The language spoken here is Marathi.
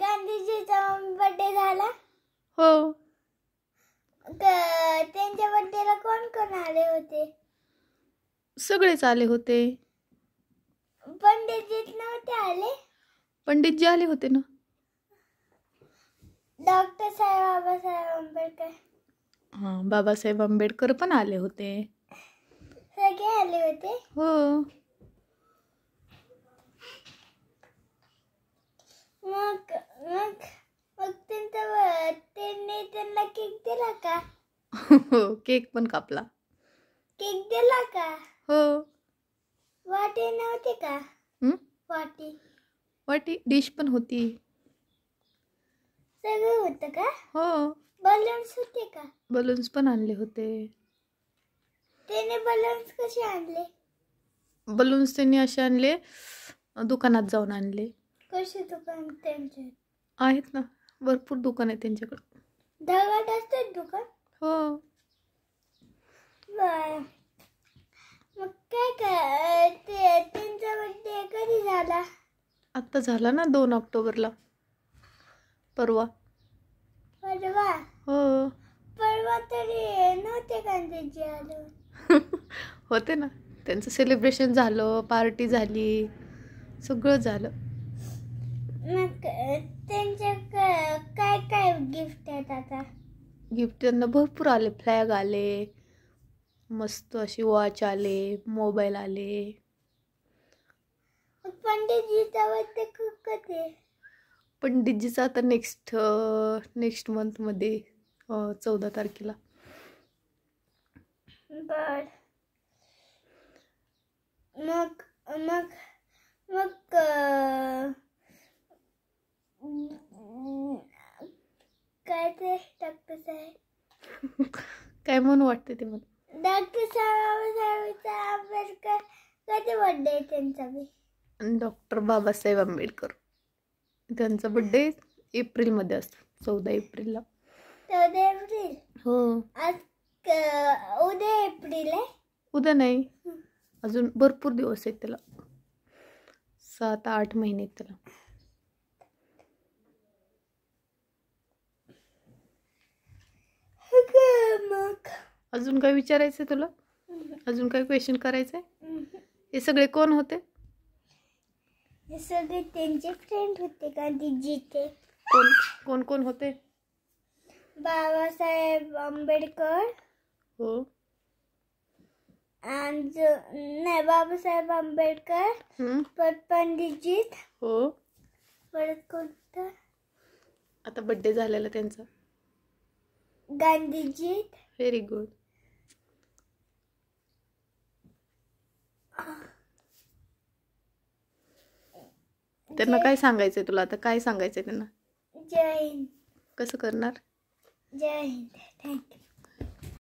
गांधीजीचा बर्थडे झाला. हो. त्यांच्या बर्थडेला कोण कोण आले होते? सगळेच आले होते. पंडितजी नव्हते आले? पंडितजी आले होते ना. डॉक्टर साहेब बाबासाहेब आंबेडकर. हां, बाबासाहेब आंबेडकर पण आले होते. सगळे आले होते. हो. मग मग मग त्यांनी त्यांना केक दिला का? हो, केक पण कापला. केक दिला का? हो. वाटी नव्हती का? वाटी वाटी डिश पण होती. सगळं होतं का? हो. बलून्स होते का? बलून्स पण आणले होते. त्याने बलून्स कसे आणले? बलून्स त्यांनी असे आणले, दुकानात जाऊन आणले. कसे दुकान त्यांचे आहेत ना, भरपूर दुकान आहे त्यांच्याकडे. दगड असतात दुकान? हो. मग काय त्यांचा बर्थडे कधी झाला? आत्ता झाला ना 2 ऑक्टोबरला. परवा. परवा? हो. परवा तरी नव्हते गांधीजी आले. होते ना, त्यांचं सेलिब्रेशन झालं, पार्टी झाली, सगळं झालं. मग त्यांच्या काय काय गिफ्ट आहेत आता? गिफ्ट त्यांना भरपूर आले. फ्लॅग आले, मस्त अशी वॉच आले, मोबाईल आले. पंडितजीचा बर्थडे कधी? पंडितजीचा आता नेक्स्ट मंथमध्ये 14 तारखेला. बर. मग मग मग काय ते डॉक्टर साहेब काय म्हणून वाटते ते मला. डॉक्टर साहेबांचा आंबेडकर कधी बर्थडे आहे त्यांचा बी? डॉक्टर बाबासाहेब आंबेडकर त्यांचा बर्थडे एप्रिलमध्ये असतो, 14 एप्रिलला. 14 एप्रिल? हो. आज उद्या एप्रिल आहे? उद्या नाही, अजून भरपूर दिवस आहेत त्याला. 7-8 महिने आहेत त्याला. मग अजून काय विचारायचं तुला? अजून काय क्वेश्चन करायचंय? हे सगळे कोण होते? हे सगळे त्यांचे फ्रेंड होते गांधीजीचे. कोण कोण होते? बाबासाहेब आंबेडकर. हो. नाही, बाबासाहेब आंबेडकर, परत पंडितजी. हो. परत कोण होतं? आता बर्थडे झालेला त्यांचा. गांधीजी. Very good. त्यांना काय सांगायचंय तुला? आता काय सांगायचंय त्यांना? जय हिंद. कसं करणार? जय हिंद. थँक्यू.